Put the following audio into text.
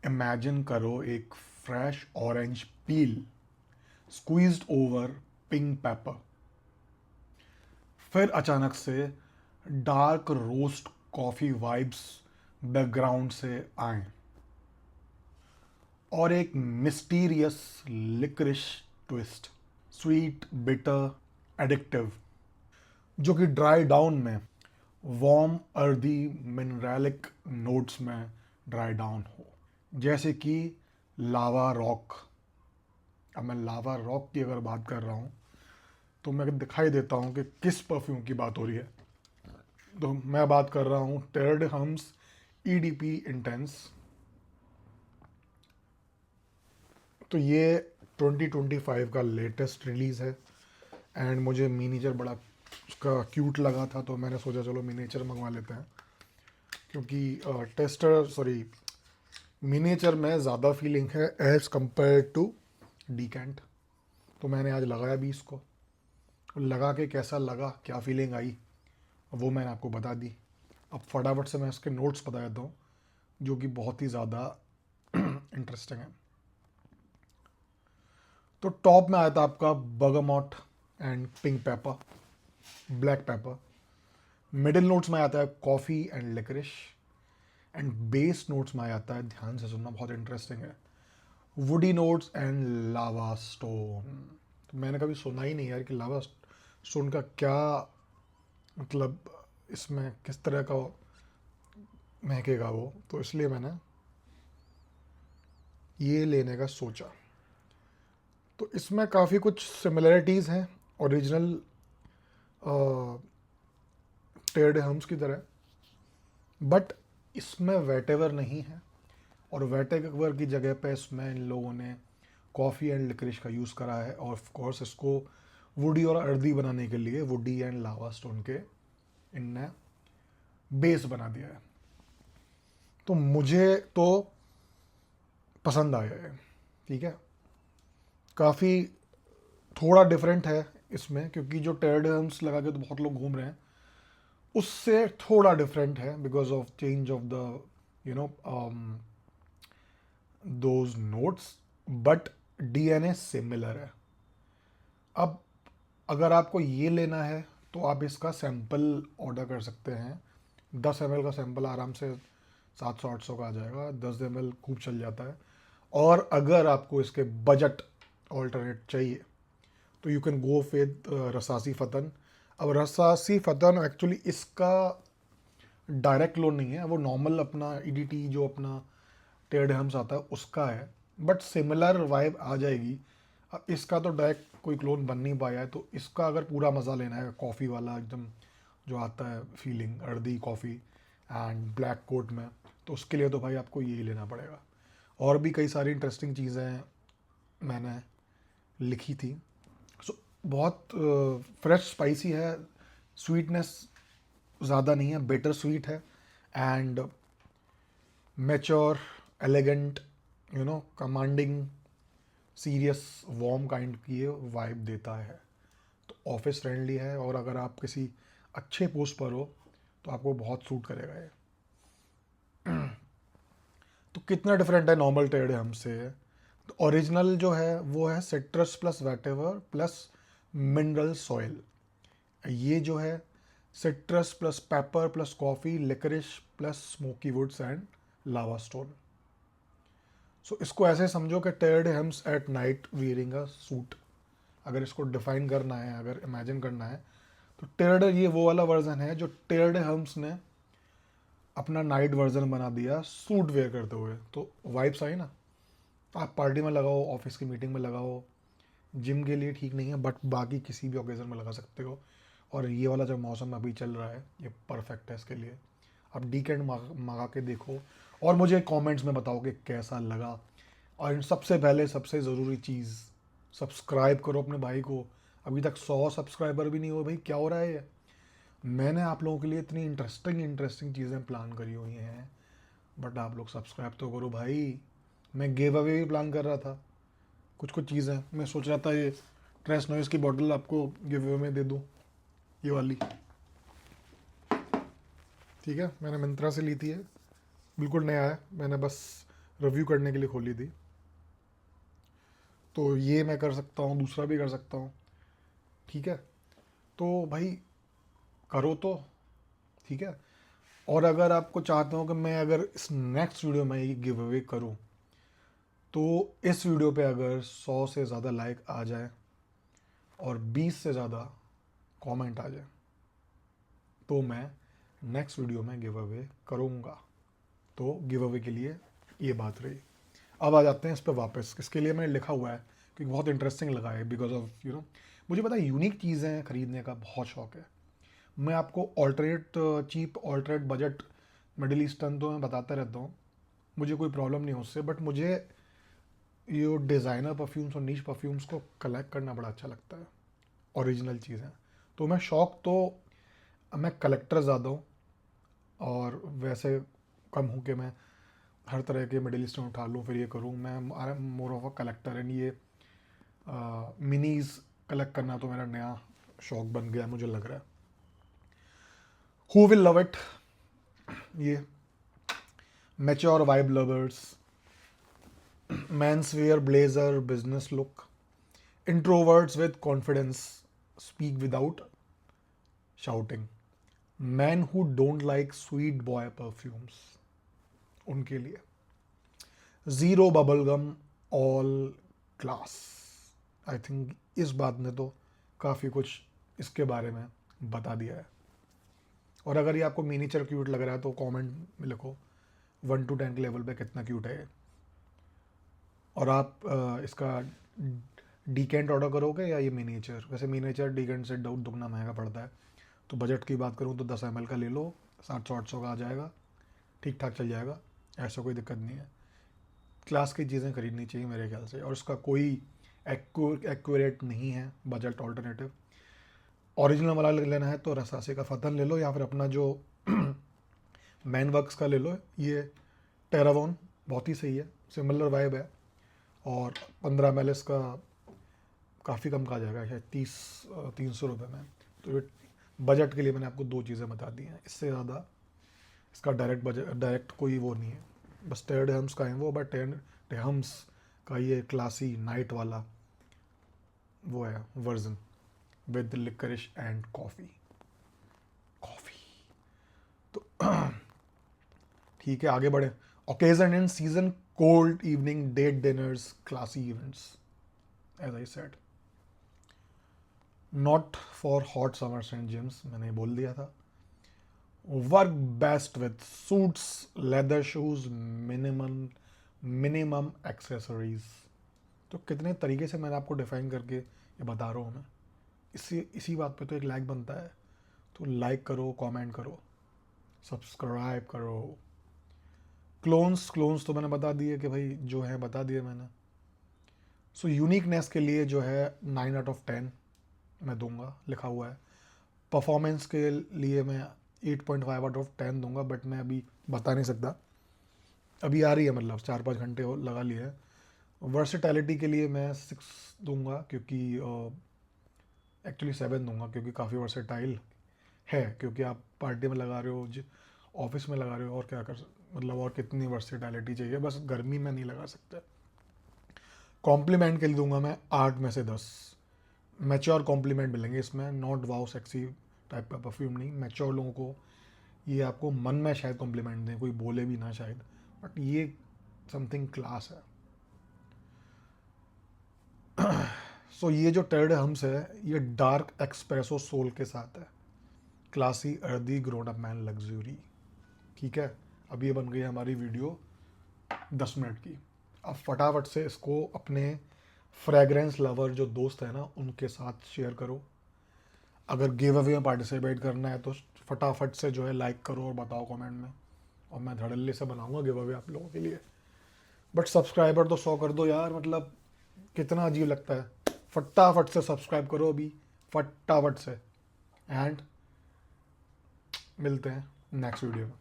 Imagine करो एक fresh orange peel squeezed over pink pepper, फिर अचानक से dark roast coffee vibes background से आए और एक mysterious liquorice twist, sweet bitter addictive, जो कि ड्राई डाउन में वार्म अर्दी मिनरलिक नोट्स में ड्राई डाउन हो, जैसे कि लावा रॉक। अब मैं लावा रॉक की अगर बात कर रहा हूँ तो मैं दिखाई देता हूँ कि किस परफ्यूम की बात हो रही है। तो मैं बात कर रहा हूँ टेर्ड हम्स ईडीपी इंटेंस। तो ये 2025 का लेटेस्ट रिलीज़ है एंड मुझे मिनीचर बड़ा उसका क्यूट लगा था, तो मैंने सोचा चलो मिनीचर मंगवा लेते हैं, क्योंकि टेस्टर सॉरी मिनीचर में ज़्यादा फीलिंग है एज़ कंपेयर टू डीकेंट। तो मैंने आज लगाया भी इसको, लगा के कैसा लगा, क्या फीलिंग आई, वो मैंने आपको बता दी। अब फटाफट से मैं इसके नोट्स बता देता हूँ जो कि बहुत ही ज़्यादा इंटरेस्टिंग है। तो टॉप में आया था आपका bergamot and pink pepper, black pepper. Middle notes में आता है coffee and liquorice and base notes में आता है, ध्यान से सुनना बहुत इंटरेस्टिंग है, woody notes and lava stone. तो मैंने कभी सुना ही नहीं यार कि लावा स्टोन का क्या मतलब, इसमें किस तरह का महकेगा वो, तो इसलिए मैंने ये लेने का सोचा। तो इसमें काफ़ी कुछ सिमिलरिटीज़ हैं ओरिजिनल टेर्ड हम्स की तरह, बट इसमें वेटेवर नहीं है, और वेटेवर की जगह पे इसमें इन लोगों ने कॉफ़ी एंड लिकरिश का यूज़ करा है, और ऑफ कोर्स इसको वुडी और अर्दी बनाने के लिए वुडी एंड लावा स्टोन के इनने बेस बना दिया है। तो मुझे तो पसंद आया है, ठीक है। काफ़ी थोड़ा डिफरेंट है इसमें, क्योंकि जो टेर्ड हम्स लगा के तो बहुत लोग घूम रहे हैं, उससे थोड़ा डिफरेंट है because of change of the you know those notes, but DNA similar है। अब अगर आपको ये लेना है तो आप इसका सैंपल ऑर्डर कर सकते हैं। 10 ml का सैंपल आराम से 700-800 का आ जाएगा, 10 ml खूब चल जाता है। और अगर आपको इसके बजट ऑल्टरनेट चाहिए तो यू कैन गो विद रसासी फतन। अब रसासी फतन एक्चुअली इसका डायरेक्ट क्लोन नहीं है, वो नॉर्मल अपना ईडीटी जो अपना टेढ़ हम्स आता है उसका है, बट सिमिलर वाइब आ जाएगी। अब इसका तो डायरेक्ट कोई क्लोन बन नहीं पाया है, तो इसका अगर पूरा मज़ा लेना है कॉफ़ी वाला एकदम जो आता है feeling earthy coffee and black coat में, तो उसके लिए तो भाई आपको यही लेना पड़ेगा। और भी कई सारी इंटरेस्टिंग चीज़ें मैंने लिखी थी। सो बहुत फ्रेश स्पाइसी है, स्वीटनेस ज़्यादा नहीं है, बेटर स्वीट है and mature elegant commanding serious warm kind की वाइब देता है। तो ऑफिस फ्रेंडली है, और अगर आप किसी अच्छे पोस्ट पर हो तो आपको बहुत सूट करेगा ये। तो कितना डिफरेंट है नॉर्मल टेढ़े हमसे। तो ओरिजिनल जो है वो है citrus plus whatever plus mineral soil. ये जो है citrus plus pepper plus coffee liquorice plus smoky woods and lava stone. So इसको ऐसे समझो कि टेर्ड हेम्स at night wearing a suit. अगर इसको डिफाइन करना है, अगर इमेजिन करना है, तो टेर्ड ये वो वाला वर्जन है जो टेर्ड हेम्स ने अपना नाइट वर्जन बना दिया सूट वेयर करते हुए। तो वाइब्स आई ना। आप पार्टी में लगाओ, ऑफिस की मीटिंग में लगाओ, जिम के लिए ठीक नहीं है बट बाकी किसी भी ओकेज़न में लगा सकते हो। और ये वाला जो मौसम अभी चल रहा है ये परफेक्ट है इसके लिए। आप डीकेंड मंगा के देखो और मुझे कमेंट्स में बताओ कि कैसा लगा। और सबसे पहले सबसे ज़रूरी चीज़, सब्सक्राइब करो अपने भाई को। अभी तक 100 सब्सक्राइबर भी नहीं हुए भाई, क्या हो रहा है ये। मैंने आप लोगों के लिए इतनी इंटरेस्टिंग चीज़ें प्लान करी हुई हैं, बट आप लोग सब्सक्राइब तो करो भाई। मैं गिव अवे भी प्लान कर रहा था, कुछ कुछ चीज़ें मैं सोच रहा था ये ट्रेस नॉइस की बॉटल आपको गिव अवे में दे दूँ, ये वाली, ठीक है। मैंने मिंत्रा से ली थी, है बिल्कुल नया है, मैंने बस रिव्यू करने के लिए खोली थी। तो ये मैं कर सकता हूँ, दूसरा भी कर सकता हूँ, ठीक है। तो भाई करो तो, ठीक है। और अगर आपको चाहते हो कि मैं अगर इस नेक्स्ट वीडियो में ये गिव अवे करूँ, तो इस वीडियो पे अगर 100 से ज़्यादा लाइक आ जाए और 20 से ज़्यादा कमेंट आ जाए, तो मैं नेक्स्ट वीडियो में गिव अवे करूँगा। तो गिव अवे के लिए ये बात रही। अब आ जाते हैं इस पर वापस। इसके लिए मैंने लिखा हुआ है क्योंकि बहुत इंटरेस्टिंग लगा है, बिकॉज ऑफ मुझे पता है यूनिक चीज़ें खरीदने का बहुत शौक है। मैं आपको alternate cheap, alternate budget, middle eastern तो मैं बताता रहता हूँ, मुझे कोई प्रॉब्लम नहीं है उससे, बट मुझे ये डिज़ाइनर परफ्यूम्स और नीच परफ्यूम्स को कलेक्ट करना बड़ा अच्छा लगता है, ओरिजिनल चीज़ें। तो मैं शौक तो, मैं कलेक्टर ज़्यादा हूँ, और वैसे कम हूँ कि मैं हर तरह के मिडिल ईस्टर्न उठा लूँ फिर ये करूँ। मैं more of a collector, and ये मिनीज कलेक्ट करना तो मेरा नया शौक बन गया मुझे लग रहा है। हु विल लव इट, ये mature vibe lovers, men's wear blazer business look, introverts with confidence, speak without shouting, man who don't like sweet boy perfumes, उनके लिए, zero bubble gum, all class. I think इस बात ने तो काफ़ी कुछ इसके बारे में बता दिया है। और अगर ये आपको मिनीचर क्यूट लग रहा है तो कमेंट में लिखो 1 to 10 के लेवल पे कितना क्यूट है ये। और आप इसका डीकेंट ऑर्डर करोगे या ये मिनीचर? वैसे मिनीचर डीकेंट से दुगना महंगा पड़ता है। तो बजट की बात करूँ तो 10 ml का ले लो, 700-800 का आ जाएगा, ठीक ठाक चल जाएगा, ऐसा कोई दिक्कत नहीं है। क्लास की चीज़ें खरीदनी चाहिए मेरे ख्याल से, और इसका कोई एक्यूरेट नहीं है बजट ऑल्टरनेटिव। ओरिजिनल वाला लेना है तो रसासी का फतन ले लो, या फिर अपना जो मैन वर्क्स का ले लो, ये टेरावॉन बहुत ही सही है, सिमिलर वाइब है, और 15 ml का काफ़ी कम का आ जाएगा, शायद 300 रुपये में। तो ये बजट के लिए मैंने आपको दो चीज़ें बता दी हैं, इससे ज़्यादा इसका डायरेक्ट कोई वो नहीं है। बस टेड हम्स का है वो, बट टेड हम्स का ये क्लासी नाइट वाला वो है version with liquorice and coffee. तो ठीक है, आगे बढ़े। Occasion in season, cold evening, date dinners, classy events, as I said, not for hot summers and gyms, मैंने बोल दिया था। Work best with suits, leather shoes, minimum accessories. तो कितने तरीके से मैंने आपको डिफाइन करके ये बता रहा हूँ मैं। इसी बात पे तो एक लाइक बनता है। तो लाइक करो, कमेंट करो, सब्सक्राइब करो। क्लोन्स तो मैंने बता दिए कि भाई जो है बता दिए मैंने। सो यूनिकनेस के लिए जो है 9 out of 10 मैं दूंगा, लिखा हुआ है। परफॉर्मेंस के लिए मैं 8.5 out of 10 दूंगा, बट मैं अभी बता नहीं सकता, अभी आ रही है, मतलब 4-5 घंटे लगा लिए हैं। वर्सेटैलिटी के लिए मैं 6 दूंगा, क्योंकि एक्चुअली 7 दूंगा, क्योंकि काफ़ी वर्सेटाइल है, क्योंकि आप पार्टी में लगा रहे हो, ऑफिस में लगा रहे हो, और क्या कर मतलब और कितनी वर्सेटैलिटी चाहिए, बस गर्मी में नहीं लगा सकते। कॉम्प्लीमेंट के लिए दूंगा मैं 8 में से 10। मैच्योर कॉम्प्लीमेंट मिलेंगे इसमें, नॉट वाओ सेक्सी टाइप का परफ्यूम नहीं। मैच्योर लोगों को ये आपको मन में शायद कॉम्प्लीमेंट दें, कोई बोले भी ना शायद, बट ये समथिंग क्लास है। सो ये जो टर्ड हम्स है, ये डार्क एक्सप्रेसो सोल के साथ है, classy earthy grown up man luxury, ठीक है। अब ये बन गई हमारी वीडियो 10 मिनट की। अब फटाफट से इसको अपने फ्रेगरेंस लवर जो दोस्त है ना, उनके साथ शेयर करो। अगर गिव अवे में पार्टिसिपेट करना है तो फटाफट से जो है लाइक करो और बताओ कमेंट में, और मैं धड़ल्ले से बनाऊंगा गिव अवे आप लोगों के लिए। बट सब्सक्राइबर तो 100 कर दो यार, मतलब कितना अजीब लगता है। फटाफट से सब्सक्राइब करो अभी, फटाफट से। एंड मिलते हैं नेक्स्ट वीडियो में।